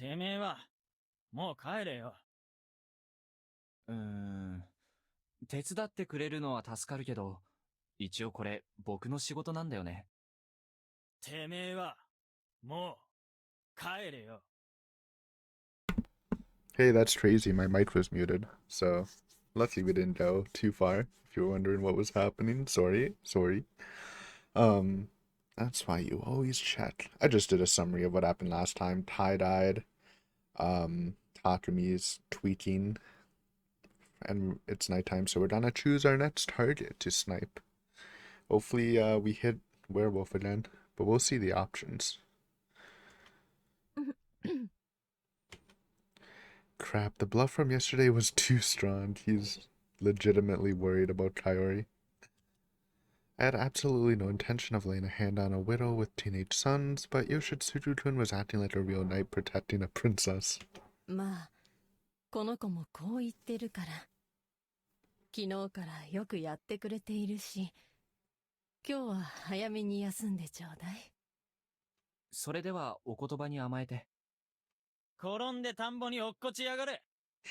てめえは、もう帰れよ。手伝ってくれるのは助かるけど、一応これ僕の仕事なんだよね。てめえは、もう、帰れよ。Hey, that's crazy. My mic was muted, so lucky we didn't go too far. If you were wondering what was happening, sorry. That's why you always check. I just did a summary of what happened last time. Tie-dyed, Takami's tweaking, and it's nighttime, so we're gonna choose our next target to snipe. Hopefully, we hit werewolf again, but we'll see the options. Crap, the bluff from yesterday was too strong. He's legitimately worried about Kaori. I had absolutely no intention of laying a hand on a widow with teenage sons, but Yoshitsugu-kun was acting like a real knight protecting a princess. まあ、この子もこう言ってるから。昨日からよくやってくれているし、今日は早めに休んでちょうだい。それではお言葉に甘えて。転んで田んぼに落っこちやがれ。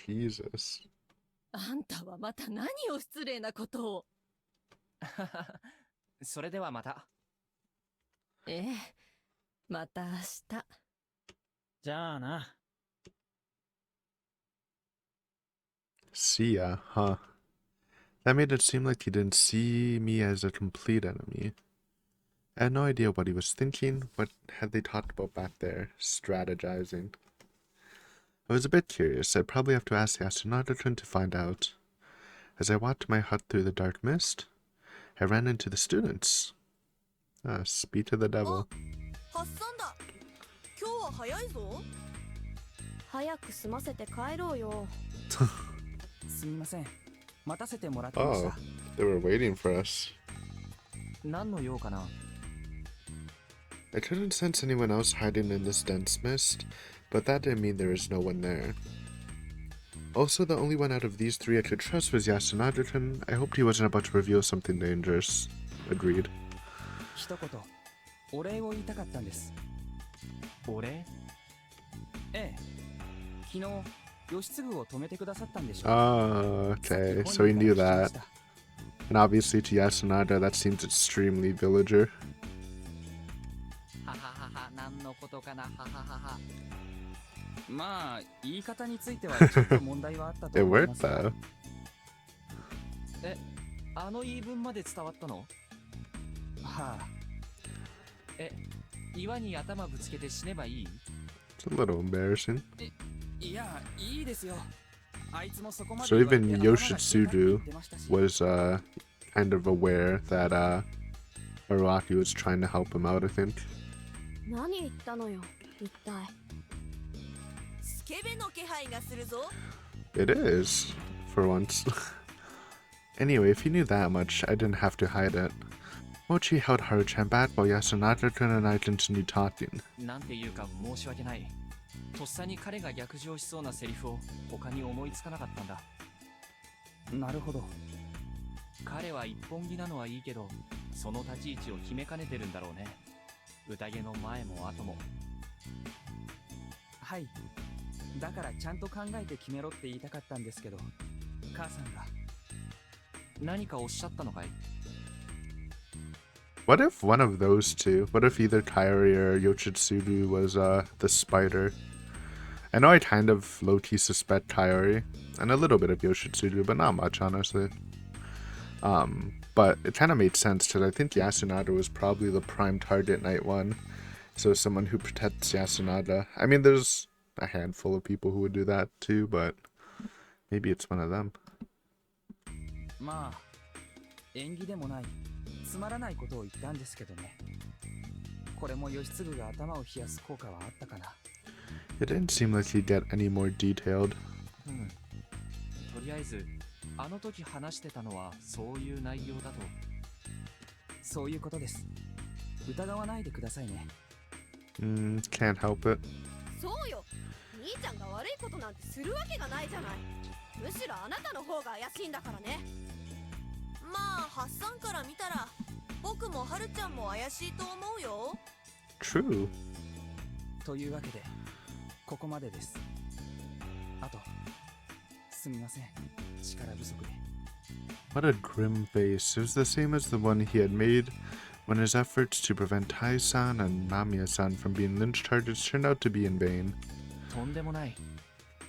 Jesus. あんたはまた何を失礼なことを。それではまた。ええ、また明日。じゃあな。See ya, huh? That made it seem like he didn't see me as a complete enemy. I had no idea what he was thinking. What had they talked about back there? Strategizing. I was a bit curious. I'd probably have to ask the Yasunada-kun to find out. As I walked my hut through the dark mist, I ran into the students. Ah, speak to the devil. 発散だ。今日は早いぞ。早く済ませて帰ろうよ。すみません。待たせてもらってまし Oh, た。they were waiting for us. 何の用かな。I couldn't sense anyone else hiding in this dense mist, but that didn't mean there was no one there. Also, the only one out of these three I could trust was Yasunada-kun. I hoped he wasn't about to reveal something dangerous. Agreed. 一言、お礼を言いたかったんです。お礼？ええ。昨日、義継を止めてくださったんでしょ。Oh, okay. So he knew that. And obviously to Yasunada, that seems extremely villager. はははは、何のことかな、はははは。まあ、言い方についてはちょっと問題はあったと It 思い worked ますが。 though. あの言い分まで伝わったの？はあ。岩に頭ぶつけて死ねばいい？ It's a little embarrassing. いや、いいですよ。あいつもそこまで So 言われて even 頭が下手だって言 Yoshitsugu ってましたし。 was kind of aware that Araki was trying to help him out, I think. 何言ったのよ、一体。スケベの気配がするぞ。 It is, for once. Anyway, if he knew that much, I didn't have to hide it. Mochi held Haruchan back while Yasunada-kun and I continued talking. なんていうか申し訳ない。とっさに彼が逆上しそうなセリフを他に思いつかなかったんだ。なるほど。彼は一本気なのはいいけど、その立ち位置を決めかねてるんだろうね。宴の前も後も。はい。だからちゃんと考えて決めろって言いたかったんですけど、母さんが。何かおっしゃったのかい？ What if one of those two? What if either Kairi or Yoshitsugu was the spider? I know I kind of low-key suspect Kairi and a little bit of Yoshitsugu, but not much, honestly. But it kind of made sense because I think Yasunada was probably the prime target night one. So someone who protects Yasunada. I mean, there's a handful of people who would do that too, but maybe it's one of them. まあ、縁起でもない、つまらないことを言ったんですけどね。これも義継が頭を冷やす効果はあったかな。It didn't seem like he'd get any more detailed. とりあえず、あの時話してたのはそういう内容だと。そういうことです。疑わないでくださいね。Can't help it. そうよ。兄ちゃんが悪いことなんてするわけがないじゃない。むしろあなたの方が怪しいんだからね。まあ、発散から見たら、僕もはるちゃんも怪しいと思うよ。True. というわけで、ここまでです。あと、すみません。力不足で。What a grim face. It was the same as the one he had made when his efforts to prevent Tai-san and Mamiya-san from being lynch charges turned out to be in vain. とんでもない。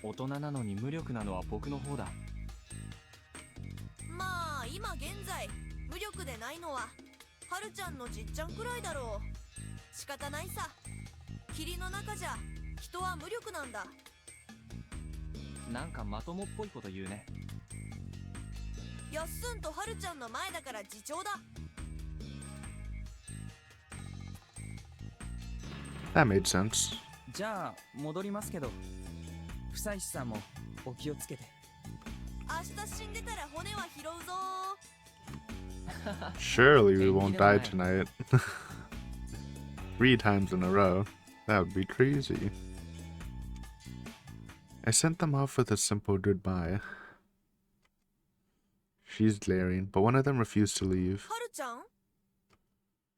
大人なのに無力なのは僕の方だ。まあ今現在無力でないのははるちゃんのじっちゃんくらいだろう。仕方ないさ。霧の中じゃ人は無力なんだ。なんかまともっぽいこと言うね。やっすんとはるちゃんの前だから自重だ。That made sense. じゃあ戻りますけど、房石さんもお気をつけて。明日死んでたら骨は拾うぞ。 Surely we won't die tonight. 3 times in a row. That would be crazy. I sent them off with a simple goodbye. She's glaring, but one of them refused to leave. はるちゃん、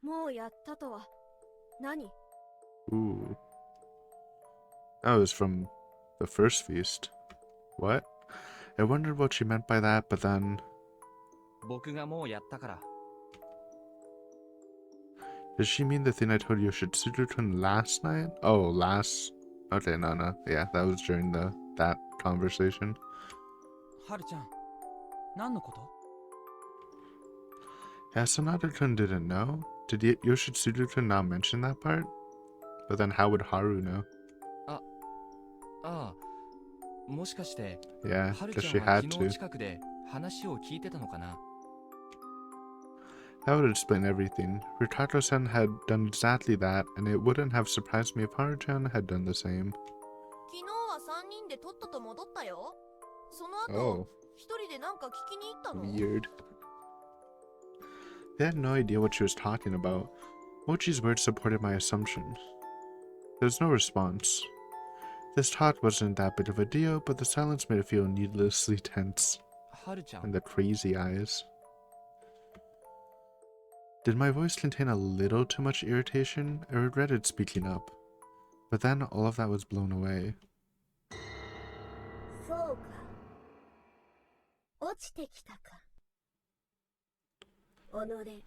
もうやったとは何？ Ooh. That was from the first feast. What? I wondered what she meant by that, but then... 僕がもうやったから。Does she mean the thing I told Yoshitsuru-kun last night? Oh, last... Okay, no. Yeah, that was during that conversation. はるちゃん、何のこと？ Yeah, Sonata-kun didn't know. Did Yoshitsuru-kun not mention that part? But then how would Haru know? ああ、もしかして、 Yeah, はる guess ちゃ she んは had 昨日 to. 近くで話を聞いてたのかな。 That would explain everything. Rikako-san had done exactly that, and it wouldn't have surprised me if Haru-chan had done the same. 昨日は3人でとっとと戻ったよ。その後、 Oh, 一人でなんか聞きに行ったの？ weird. They had no idea what she was talking about. Mochi's words supported my assumptions. There was no response. This talk wasn't that big of a deal, but the silence made it feel needlessly tense. はるちゃん、 And the crazy eyes. Did my voice contain a little too much irritation? I regretted speaking up. But then all of that was blown away. そうか。落ちてきたか。己、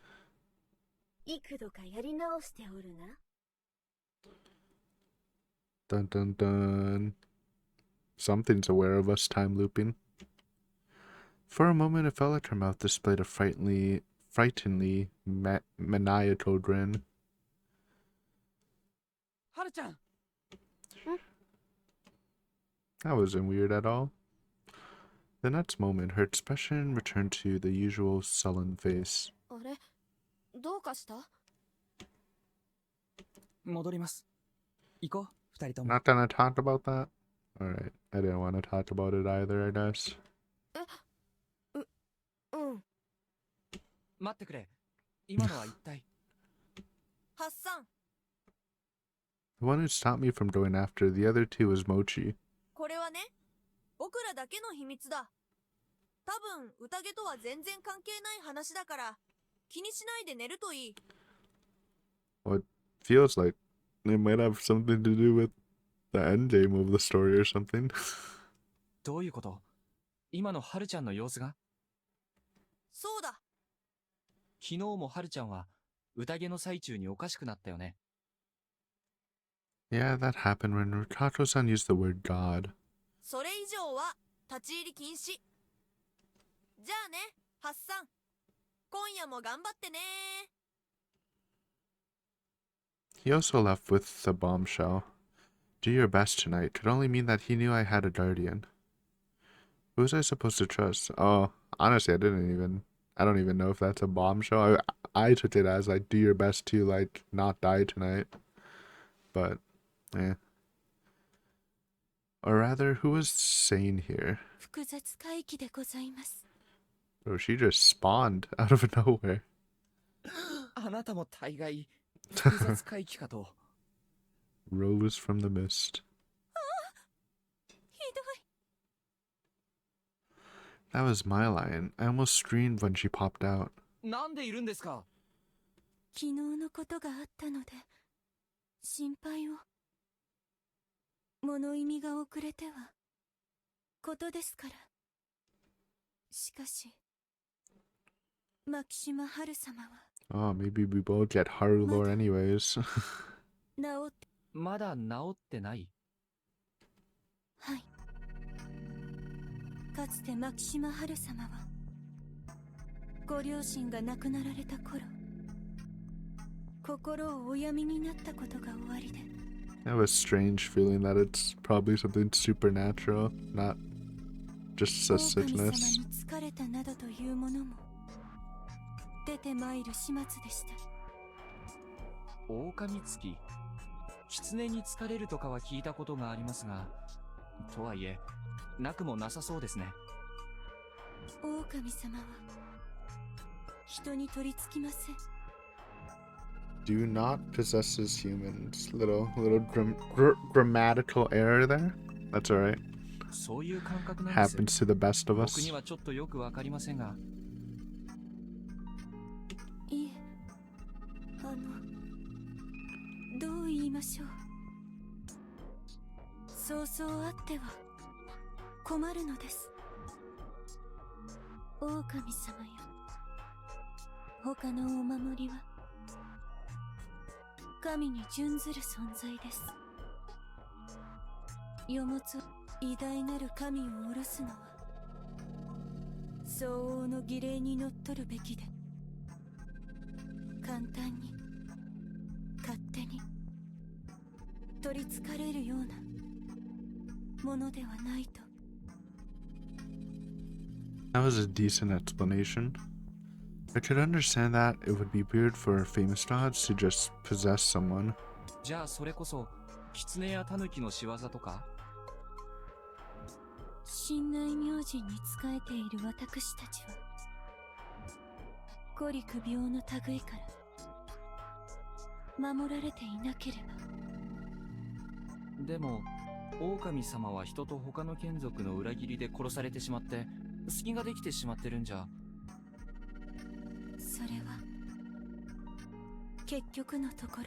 幾度かやり直しておるな。 Dun dun dun. Something's aware of us time looping. For a moment, it felt like her mouth displayed a frighteningly maniacal grin. はるちゃん、 That wasn't weird at all. The next moment, her expression returned to the usual sullen face. あれ、どうかした？戻ります。行こう、二人とも。 Not gonna talk about that? Alright, I didn't want to talk about it either, I guess. うん。待ってくれ。今のは一体。ハッサン、 The one who stopped me from going after the other two was Mochi. これはね、僕らだけの秘密だ。多分、宴とは全然関係ない話だから、気にしないで寝るといい。 Well, it feels like it might have something to do with the endgame of the story or something. どういうこと？今のはるちゃんの様子が？そうだ。昨日もはるちゃんは宴の最中におかしくなったよね。 Yeah, that happened when Rikako-san used the word God. それ以上は立ち入り禁止。じゃあね、ハッサン。今夜も頑張ってね。 He also left with the bombshell. Do your best tonight could only mean that he knew I had a guardian. Who was I supposed to trust? Oh, honestly, I don't even know if that's a bombshell. I took it as like, do your best to like not die tonight. But, eh. Or rather, who was sane here? 複雑回帰でございます。 Oh, she just spawned out of nowhere. あなたも大概、複雑回帰かと。 Rose from the mist. ひどい。 That was my line. I almost screamed when she popped out. なんでいるんですか？昨日のことがあったので、心配を。物意味が遅れてはことですから。しかし牧島春様は Oh, maybe we both get Haru lore anyways. 治って、まだ治ってない？はい。かつて牧島春様はご両親が亡くなられた頃、心をお病みになったことがおありで。 I have a strange feeling that it's probably something supernatural, not just a 狼様 sickness. に疲れたなどというものも出てまいる始末でした。狼つき。狐に疲れるとかは聞いたことがありますが、とはいえ、なくもなさそうですね。狼様は人に取り付きません。 Do not possesses humans. Little grammatical error there. That's alright. そういう感覚なんです。 Happens to the best of 僕 us. にはちょっとよくわかりませんが。いえ、どう言いましょう。そうそうあっては困るのです。狼様や他のお守りは神に準ずる存在です。世もつ偉大なる神を下ろすのは相応の儀礼にのっとるべきで、簡単に勝手に取りつかれるようなものではないと。 That was a decent explanation. I could understand that it would be weird for famous gods to just possess someone. じゃあそれこそ、狐や狸の仕業とか？神内明神に仕えている私たちはゴリク病の類から守られていなければ。でも、狼様は人と他の眷属の裏切りで殺されてしまって、隙ができてしまってるんじゃ。それは結局のところ。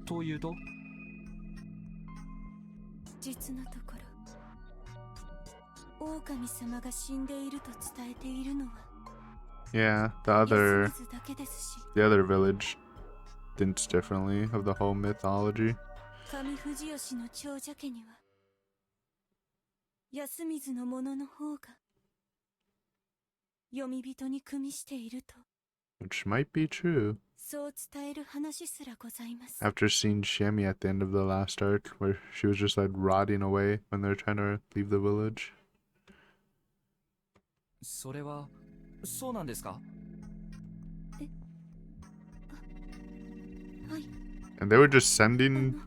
というと？実のところ、狼様が死んでいると伝えているのは Yeah, the 安 other 水だけですし、 village thinks differently of the whole mythology. 上藤吉の長者家には安水の者の方が読み人に組みしていると、 Which might be true. そう伝える話すらございます。 After seeing Shami at the end of the last arc, where she was just like rotting away when they're trying to leave the village. それは、そうなんですか？はい。 And they were just sending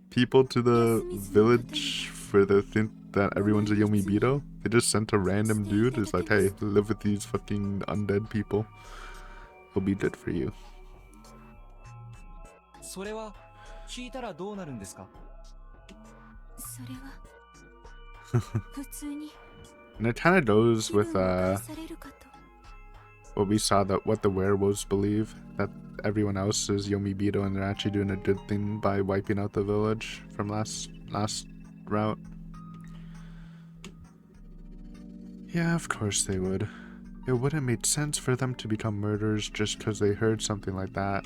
people to the village for the think that everyone's a Yomibito. They just sent a random dude who's like, hey, live with these fucking undead people. It'll be good for you. それは、聞いたらどうなるんですか？それは普通に And it kind of goes 気分 with を害されるかと。 what we saw, that what the werewolves believe, that everyone else is Yomibito and they're actually doing a good thing by wiping out the village from last route. Yeah, of course they would. It wouldn't make sense for them to become murderers just because they heard something like that.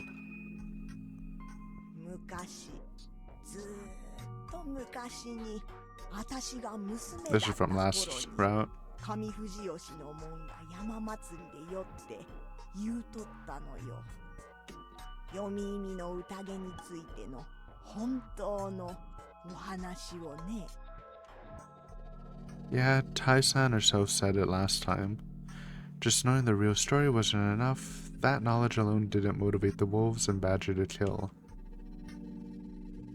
昔ずーっと昔に私が娘だ This った is from 頃 last に route. 上藤吉の門が山祭りで酔って言うとったのよ。読み意味の宴についての本当のお話をね。 Yeah, Tai-san herself said it last time. Just knowing the real story wasn't enough. That knowledge alone didn't motivate the wolves and Badger to kill.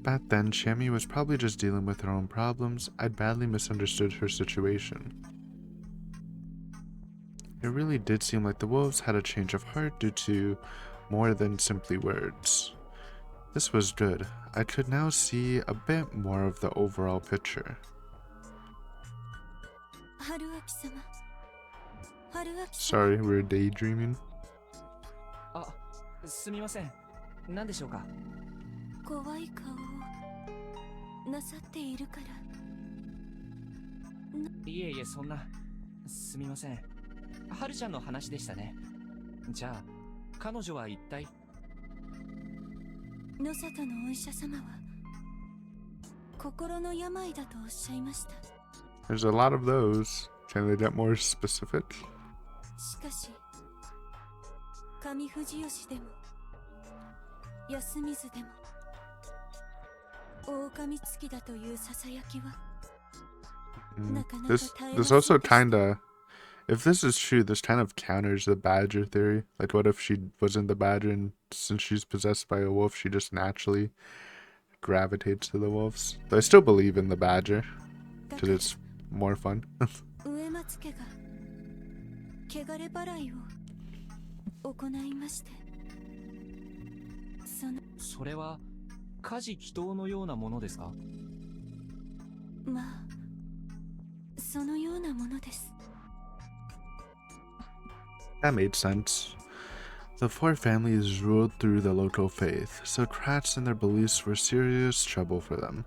Back then, Shami was probably just dealing with her own problems. I'd badly misunderstood her situation. It really did seem like the wolves had a change of heart due to more than simply words. This was good. I could now see a bit more of the overall picture. 春明様、春明様。 Sorry, we were daydreaming. あ、すみません。何でしょうか？怖い顔をなさっているから。いえいえ、そんな。すみません。はるちゃんの話でしたね。じゃあ、彼女は一体。野里のお医者様は心の病だとおっしゃいました。 There's a lot of those. Can they get more specific? しかし上富士吉でも安水でも狼月だというささやきは This also kinda, if this is true, this kind of counters the badger theory. Like, what if she wasn't the badger, and since she's possessed by a wolf, she just naturally gravitates to the wolves? Though I still believe in the badger, because it's more fun. 植松家が汚れ払いを行いまして、それは家事祈祷のようなものですか？まあそのようなものです。 That made sense. The four families ruled through the local faith, so cracks in their beliefs were serious trouble for them.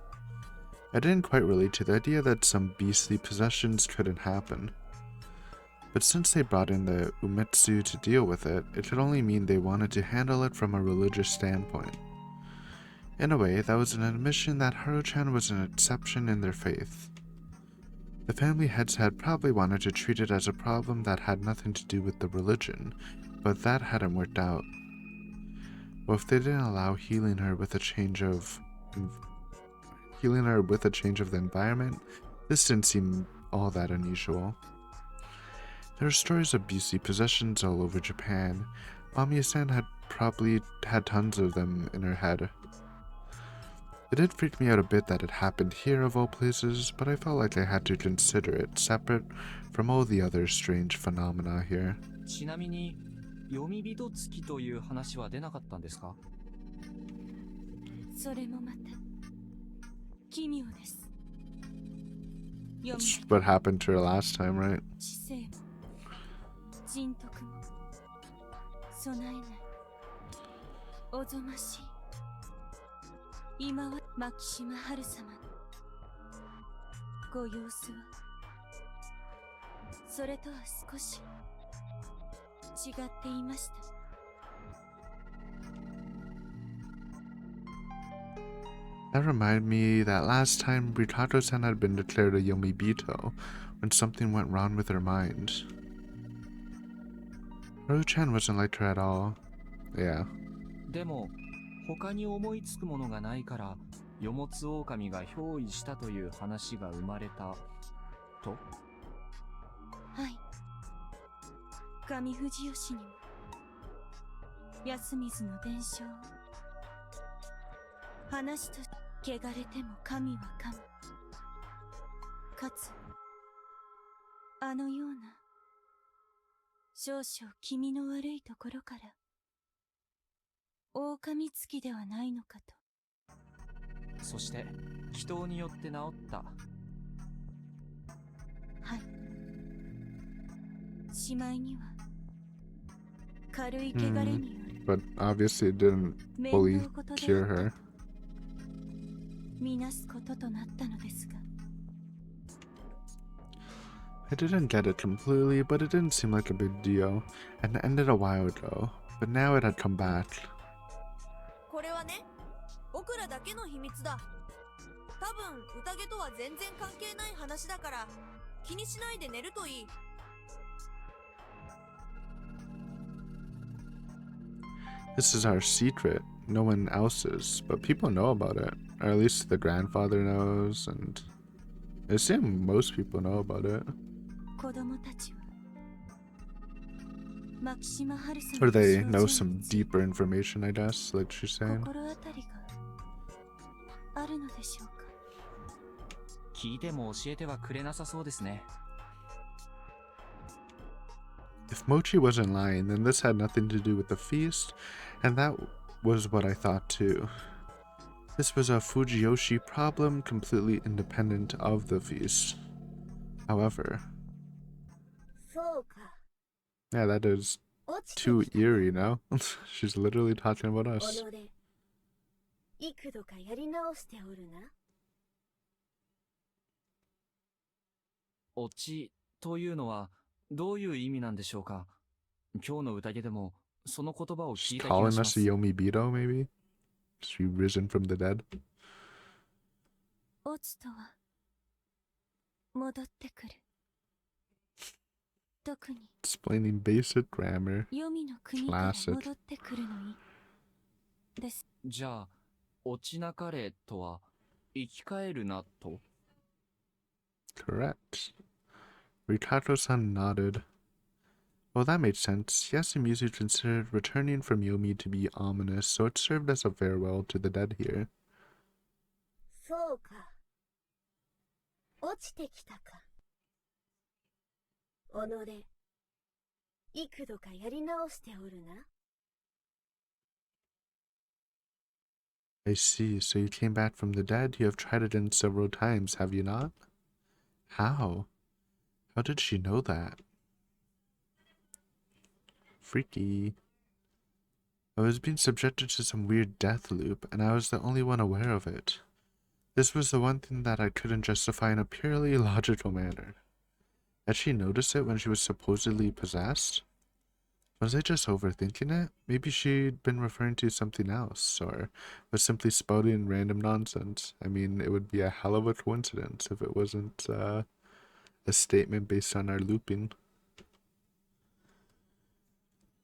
I didn't quite relate to the idea that some beastly possessions couldn't happen. But since they brought in the Umetsu to deal with it, it could only mean they wanted to handle it from a religious standpoint. In a way, that was an admission that Haru-chan was an exception in their faith. The family heads had probably wanted to treat it as a problem that had nothing to do with the religion, but that hadn't worked out. Well, if they didn't allow healing her with a change of the environment, this didn't seem all that unusual. There are stories of beastly possessions all over Japan. Mamiya-san had probably had tons of them in her head. It did freak me out a bit that it happened here of all places, but I felt like I had to consider it separate from all the other strange phenomena here. ちなみに、読み人月という話は出なかったんですか？それもまた奇妙です。 That's what happened to her last time, right? 知性も人徳も備えないおぞましい今は牧島春様のご様子はそれとは少し違っていました。 That reminded me that last time Rikako-san had been declared a Yomibito when something went wrong with her mind. Haru-chan wasn't like her at all. Yeah. でも、他に思いつくものがないから、よもつ狼が憑依したという話が生まれた、と？はい。上富士吉にも、安水の伝承を、話と汚れても神は神。かつ、あのような、少々気味の悪いところから、狼つきではないのかと。そして、祈祷によって治った。はい。しまいには、軽い汚れによる。But obviously it didn't fully cure her. みなすこととなったのですが。 I didn't get it completely, but it didn't seem like a big deal, and it ended a while ago, but now it had come back. これはね、僕らだけの秘密だ。多分宴とは全然関係ない話だから気にしないで寝るといい。 This is our secret, no one else's, but people know about it, or at least the grandfather knows, and I assume most people know about it. 子供たちは Or they know some deeper information, I guess, like she's saying. 心当たりがあるのでしょうか。聞いても教えてはくれなさそうですね。If Mochi wasn't lying, then this had nothing to do with the feast, and that was what I thought too. This was a Fujiyoshi problem completely independent of the feast. However, yeah, that is too eerie now. She's literally talking about us. オチというのはどういう意味なんでしょうか。今日の宴でもその言葉を She's 聞いた気が calling しま us す。 a Yomibito, maybe? She risen from the dead? オチとは戻ってくる。特に Explaining basic grammar. 黄泉の国から Classic. 戻ってくるのいです。じゃあ、落ちなかれとは生き返るなと。 Correct. Rikako-san nodded. Well, that made sense. Yasumi considered returning from Yomi to be ominous, so it served as a farewell to the dead here. そうか。落ちてきたか。己、幾度かやり直しておるな。I see. So you came back from the dead? You have tried it in several times, have you not? How? How did she know that? Freaky. I was being subjected to some weird death loop, and I was the only one aware of it. This was the one thing that I couldn't justify in a purely logical manner. Had she noticed it when she was supposedly possessed? Was I just overthinking it? Maybe she'd been referring to something else, or was simply spouting random nonsense. I mean, it would be a hell of a coincidence if it wasn't a statement based on our looping.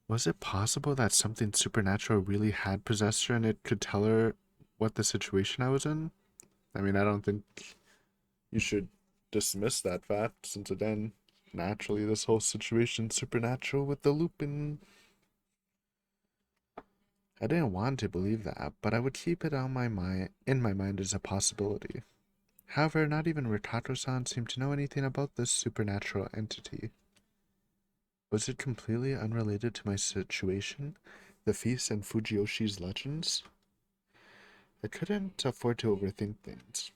Was it possible that something supernatural really had possessed her and it could tell her what the situation I was in? I mean, I don't think you should dismiss that fact, since again, naturally this whole situation's supernatural with the looping. I didn't want to believe that, but I would keep it on my mind, in my mind as a possibility. However, not even Rikako-san seemed to know anything about this supernatural entity. Was it completely unrelated to my situation, the feast, and Fujiyoshi's legends? I couldn't afford to overthink things.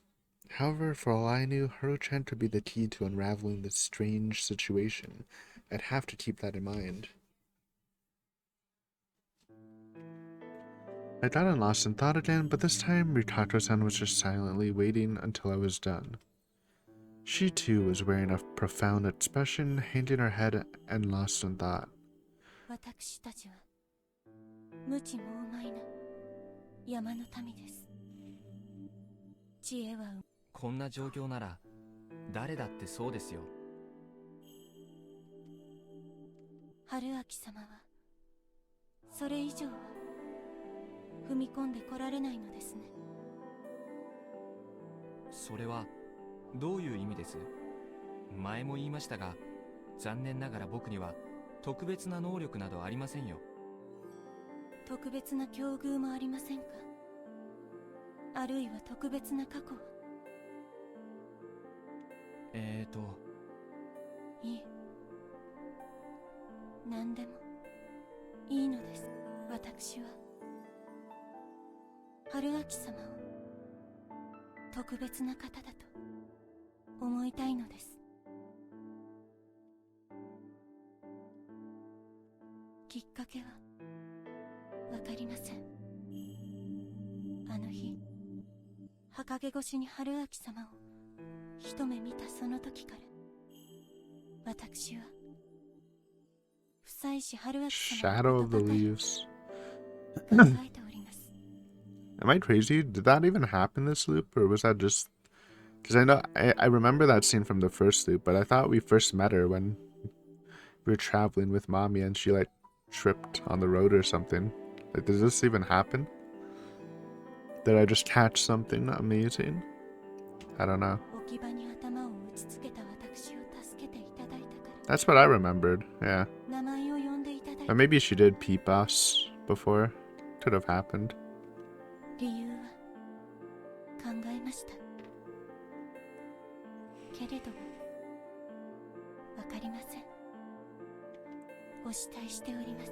However, for all I knew, Haru-chan could be the key to unraveling this strange situation. I'd have to keep that in mind. I got lost in thought again, but this time Rikako-san was just silently waiting until I was done. She too was wearing a profound expression, hanging her head and lost in thought. 私たちは無知猛邁な山の民です。知恵はこんな状況なら誰だってそうですよ。春明様はそれ以上は踏み込んでこられないのですね。それはどういう意味です？前も言いましたが、残念ながら僕には特別な能力などありませんよ。特別な境遇もありませんか？あるいは特別な過去は？いえ、何でもいいのです。私は春明様を特別な方だと思いたいのです。きっかけはわかりません。あの日、墓毛越しに春明様を一目見たその時から、私は夫妻子春明様 Shadow of the のことばかり Leaves. 考えております。 Am I crazy? Did that even happen this loop, or was that just... Because I know, I remember that scene from the first loop, but I thought we first met her when we were traveling with Mommy and she, like, tripped on the road or something. Like, does this even happen? Did I just catch something amazing? I don't know. 置き場に頭を打ちつけた私を助けていただいたから、 That's what I remembered, yeah. 名前を呼んでいただい Or maybe she did peep us before. Could have happened. 理由は考えました。けれどもわかりません。お慕いしております。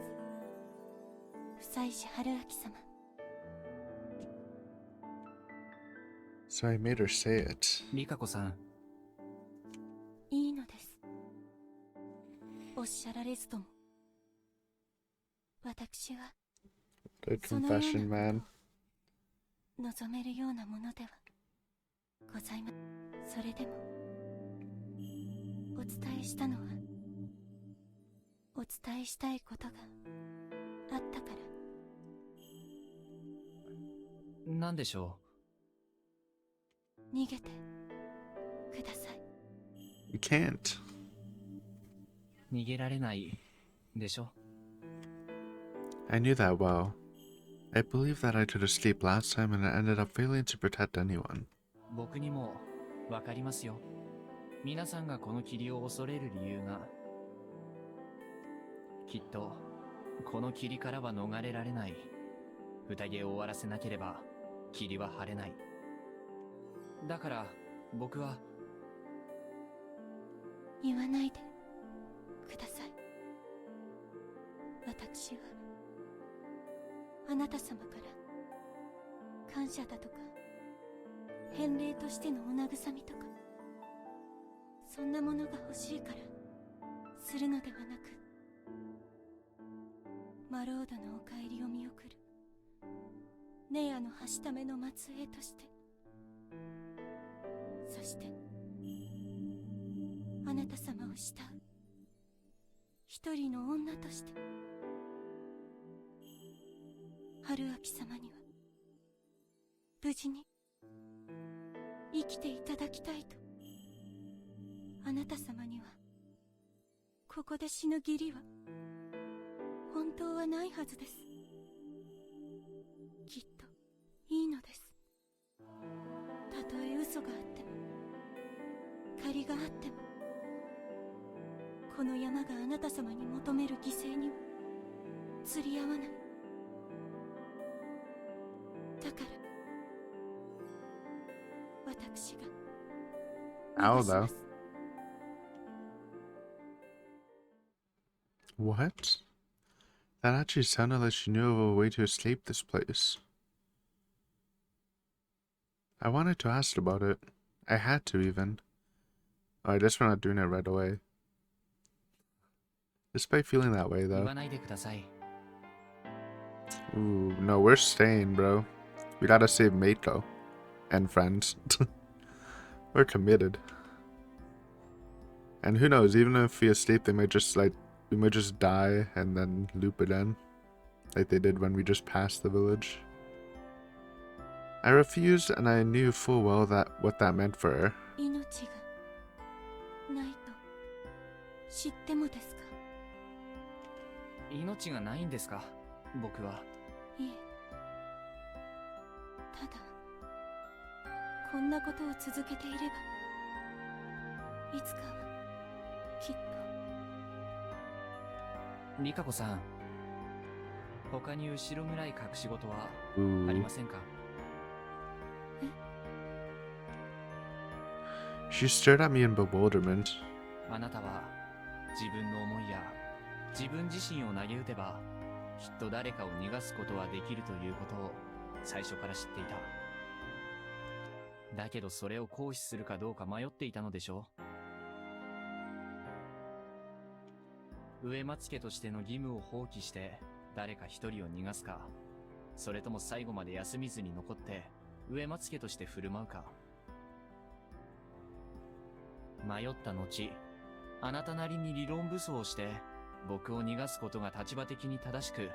夫妻子春明様。 So I made her say it. リカコさん、いいのです。おっしゃられずとも。私は The confession man. 望めるようなものではございません。それでも伝えしたのは、お伝えしたいことがあったから。なんでしょ逃げてください。You can't. う。逃げられないでしょ。 I knew that well. I believed that I could escape last time and I ended up failing to protect anyone. 僕にもわかりますよ。皆さんがこの霧を恐れる理由が。きっとこの霧からは逃れられない。宴を終わらせなければ霧は晴れない。だから僕は。言わないでください。私はあなた様から感謝だとか返礼としてのお慰みとか、そんなものが欲しいからするのではなく、マロードのお帰りを見送るネアのはしための末裔として、そしてあなた様を慕う一人の女として、春明様には無事に生きていただきたいと。あなた様にはここで死ぬ義理は本当はないはずです。きっといいのです。たとえ嘘があっても借りがあっても、この山があなた様に求める犠牲には釣り合わない。だから私が Ow, though. What? That actually sounded like she knew of a way to escape this place. I wanted to ask about it. I had to, even. Oh, I guess we're not doing it right away. Despite feeling that way, 言 though. わないでください。 Ooh, no, we're staying, bro. We gotta save Mako. And friends. We're committed. And who knows, even if we escape, they might just, we might just die and then loop again. Like they did when we just passed the village. I refused, and I knew full well what that meant for her. 命がないと知ってもですか？命がないんですか、僕は。いえ、ただこんなことを続けていれば、いつかはきっと。リカコさん、他に後ろめない隠し事は Ooh. ありませんか？ She stared at me in bewilderment. あなたは自分の思いや自分自身を投げ打てばきっと誰かを逃がすことはできるということを最初から知っていた。だけどそれを行使するかどうか迷っていたのでしょう。植松家としての義務を放棄して誰か一人を逃がすか、それとも最後まで休みずに残って植松家として振る舞うか。迷った後、あなたなりに理論武装をして僕を逃がすことが立場的に正しく、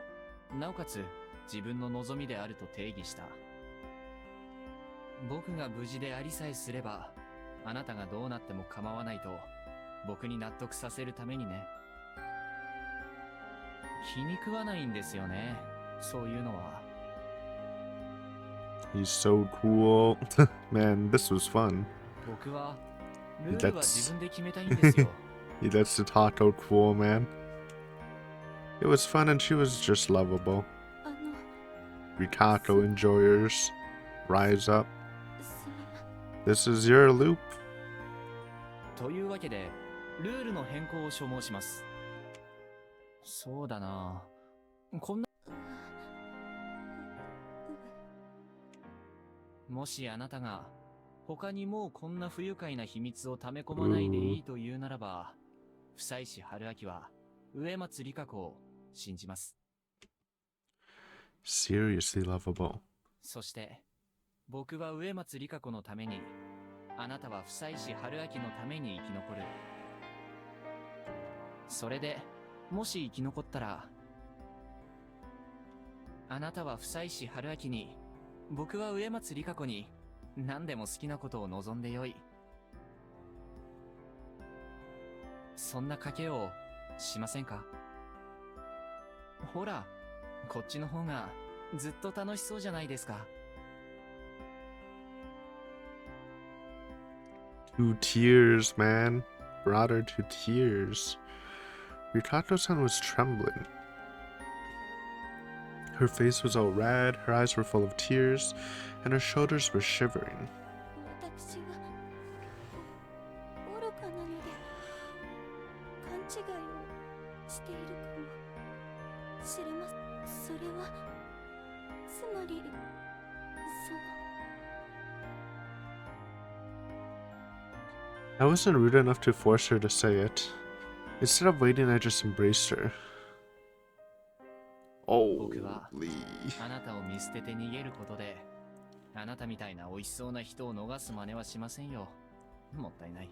なおかつ自分の望みであると定義した。僕が無事でありさえすればあなたがどうなっても構わないと僕に納得させるためにね。気に食わないんですよね、そういうのは。 He's so cool. Man, this was fun. 僕はルールは自分で決めたいんですよ。He lets the talk out cool, man. It was fun and she was just lovable. あの、 Rikako enjoyers. Rise up. すみま This is your loop. というわけでルールの変更を所望します。そうだな、こんな。もしあなたが他にもうこんな不愉快な秘密を溜め込まないでいいというならば、夫妻師春明は植松里香子を信じます。 Seriously lovable. そして僕は植松里香子のために、あなたは夫妻師春明のために生き残る。それで、もし生き残ったら、あなたは夫妻子春秋に、僕は植松里香子に、何でも好きなことを望んでよい。そんな賭けをしませんか？ほら、こっちの方がずっと楽しそうじゃないですか。To tears, man. Brought her to tears. Rikako-san was trembling. Her face was all red, her eyes were full of tears, and her shoulders were shivering. 私は愚かなので勘違いをしているかもしれません。それはつまりI wasn't rude enough to force her to say it. Instead of waiting, I just embraced her. 僕は Holy. あなたを見捨てて逃げることで、あなたみたいな美味しそうな人を逃す真似はしませんよ。もったいない。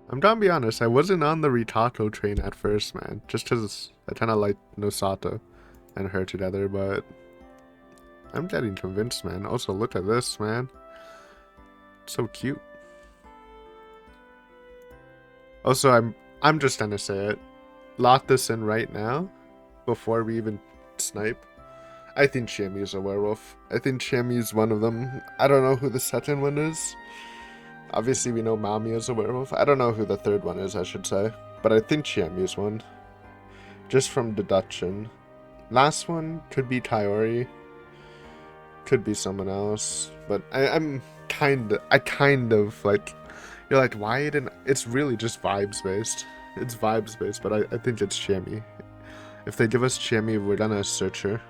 I'm gonna be honest, I wasn't on the Rikako train at first, man. Just because I kind of liked Nosato and her together, but I'm getting convinced, man. Also, look at this, man. So cute. Also, I'm just gonna say it. Lock this in right now, before we even snipe. I think Shammy is a werewolf. I think Shammy is one of them. I don't know who the second one is. Obviously, we know Mami is a werewolf. I don't know who the third one is, I should say. But I think Shammy is one. Just from deduction. Last one could be Kaori. Could be someone else. But I kind of like... You're like, why didn't... It's really just vibes based. It's vibes based, but I think it's Shammy. If they give us Shammy, we're gonna search her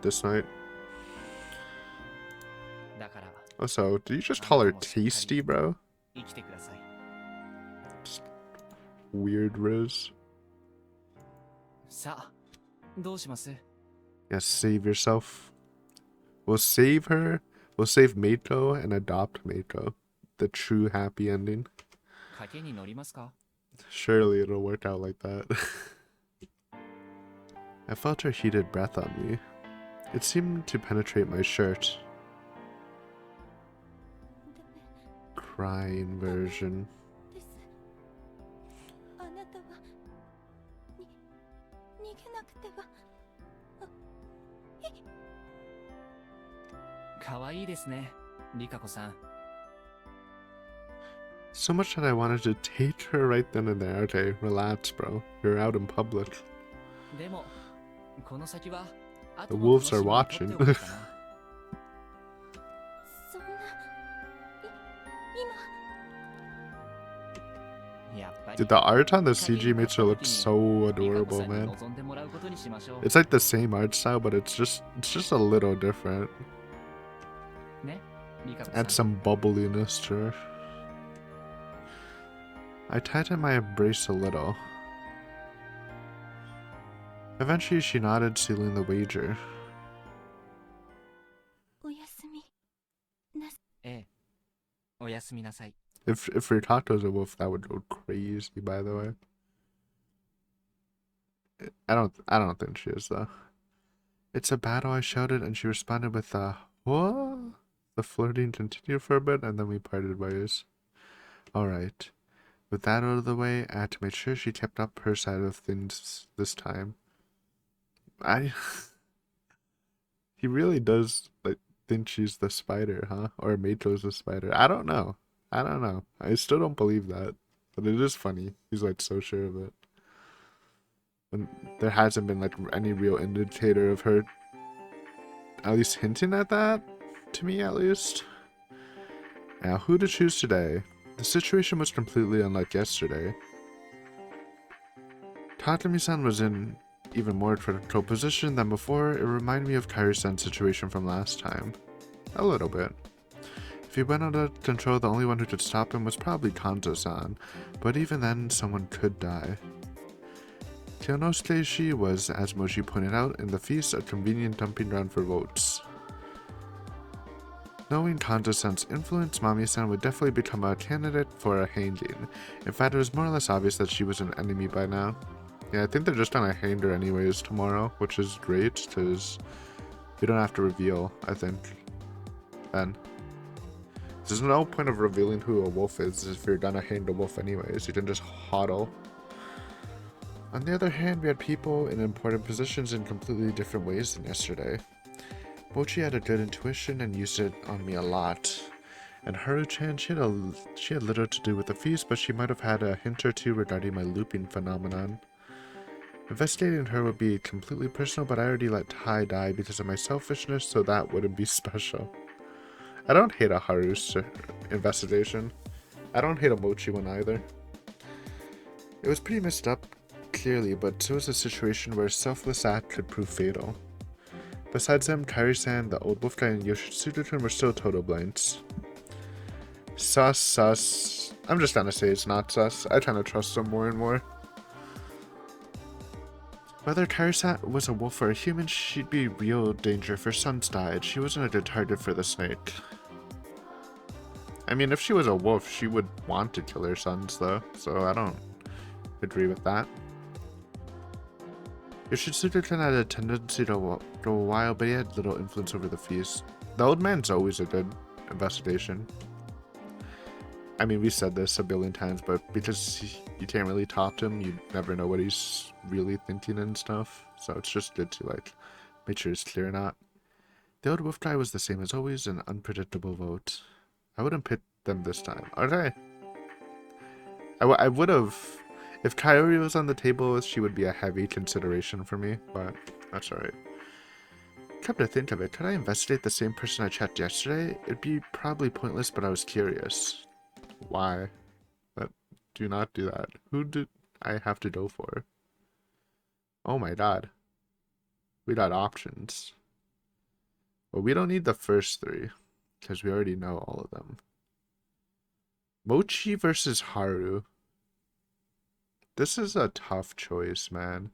this night. Also, did you just call her Tasty, bro? Just weird Riz. Yeah, save yourself. We'll save her. We'll save Meiko and adopt Meiko. The true happy ending. Surely it'll work out like that. I felt her heated breath on me. It seemed to penetrate my shirt. Crying version. あなたは逃げなくては。かわいいですね、リカコさん。So much that I wanted to take her right then and there. Okay, relax, bro. You're out in public. でも、この先は The wolves are watching. そんなDude, the art on the CG makes her look so adorable, man. It's like the same art style, but it's just a little different. Add some bubbliness to her. I tightened my embrace a little. Eventually, she nodded, sealing the wager. おやすみなさい。ええ、おやすみなさい。If Rikako's a wolf, that would go crazy. By the way, I don't think she is though. It's a battle, I shouted, and she responded with a what? The flirting continued for a bit, and then we parted ways. All right. With that out of the way, I had to make sure she kept up her side of things this time. He really does like think she's the spider, huh? Or Meito's the spider. I don't know. I still don't believe that. But it is funny. He's like so sure of it. And there hasn't been like any real indicator of her at least hinting at that. To me, at least. Now, who to choose today? The situation was completely unlike yesterday. Tatami-san was in even more critical position than before. It reminded me of Kairi-san's situation from last time. A little bit. If he went out of control, the only one who could stop him was probably Kanzo-san, but even then, someone could die. Kyonosuke-shi was, as Moshi pointed out, in the feast, a convenient dumping ground for votes. Knowing Kanto-san's influence, Mami-san would definitely become a candidate for a hanging. In fact, it was more or less obvious that she was an enemy by now. Yeah, I think they're just gonna hang her anyways tomorrow, which is great, because we don't have to reveal, I think, then. There's no point of revealing who a wolf is if you're gonna hang the wolf anyways. You can just hodl. On the other hand, we had people in important positions in completely different ways than yesterday. Mochi had a good intuition and used it on me a lot. And Haru-chan, she had little to do with the feast, but she might have had a hint or two regarding my looping phenomenon. Investigating her would be completely personal, but I already let Tai die because of my selfishness, so that wouldn't be special. I don't hate a Haru's investigation. I don't hate a Mochi one either. It was pretty messed up, clearly, but so was a situation where a selfless act could prove fatal. Besides them, Kairi-san, the old wolf guy, and Yoshitsugu-kun were still total blanks. Sus. I'm just gonna say it's not sus. I tend to trust them more and more. Whether Kairi-san was a wolf or a human, she'd be real danger if her sons died. She wasn't a good target for the snake. I mean, if she was a wolf, she would want to kill her sons, though, so I don't agree with that. Yoshitsugu-kun had a tendency to go wild, but he had little influence over the feast. The old man's always a good investigation. I mean, we said this a billion times, but because you can't really talk to him, you never know what he's really thinking and stuff. So it's just good to, like, make sure it's clear or not. The old wolf guy was the same as always, an unpredictable vote. I wouldn't pick them this time. Okay. I would have. If Kaori was on the table, she would be a heavy consideration for me, but that's alright. Come to think of it, could I investigate the same person I checked yesterday? It'd be probably pointless, but I was curious. Why? But do not do that. Who did I have to go for? Oh my god. We got options. Well, we don't need the first three, because we already know all of them. Mochi versus Haru. This is a tough choice, man.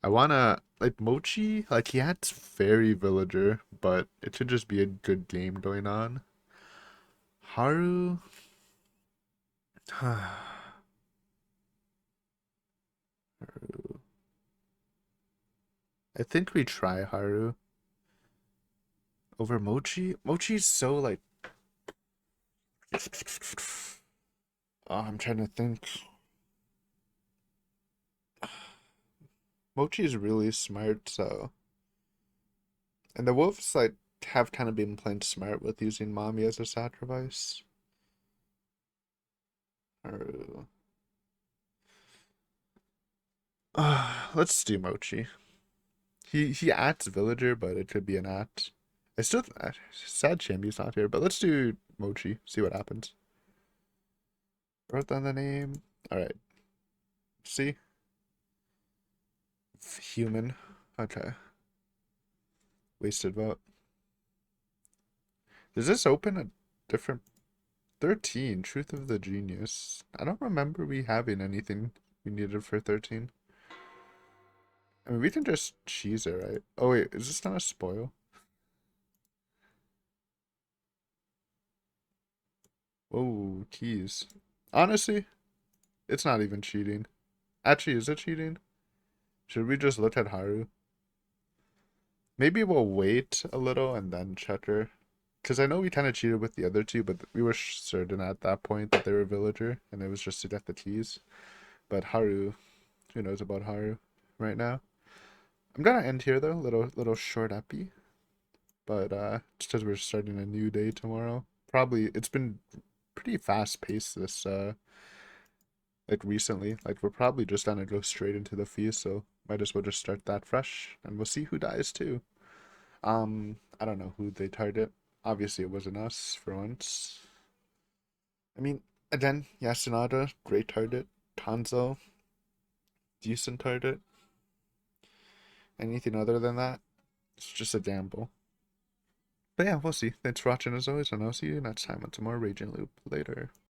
I wanna, like, Mochi, like, he had fairy villager, but it should just be a good game going on. Haru... Haru. I think we try Haru. Over Mochi? Mochi's so, like... Oh, I'm trying to think. Mochi's really smart, so... And the wolves, like, have kind of been playing smart with using Mommy as a sacrifice. Haru. Let's do Mochi. He acts villager, but it could be an act. I still sad Chambi's not here, but let's do Mochi. See what happens. Wrote down the name. All right. See. Human. Okay. Wasted vote. Does this open a different 13? Truth of the Genius. I don't remember we having anything we needed for 13. I mean, we can just cheese it, right? Oh wait, is this not a spoil? Whoa, keys. Honestly, it's not even cheating. Actually, is it cheating? Should we just look at Haru? Maybe we'll wait a little and then check her. Because I know we kind of cheated with the other two, but we were certain at that point that they were villager, and it was just to get the keys. But Haru, who knows about Haru right now? I'm gonna end here though, little short epi. But just because we're starting a new day tomorrow. Probably, it's been pretty fast paced this like recently. Like we're probably just gonna go straight into the feast, so might as well just start that fresh, and we'll see who dies too. I don't know who they target. Obviously it wasn't us for once. I mean, again, Yasunada, great target. Tanzo, decent target. Anything other than that, it's just a gamble. But yeah, we'll see. Thanks for watching as always, and I'll see you next time on some more Raging Loop later.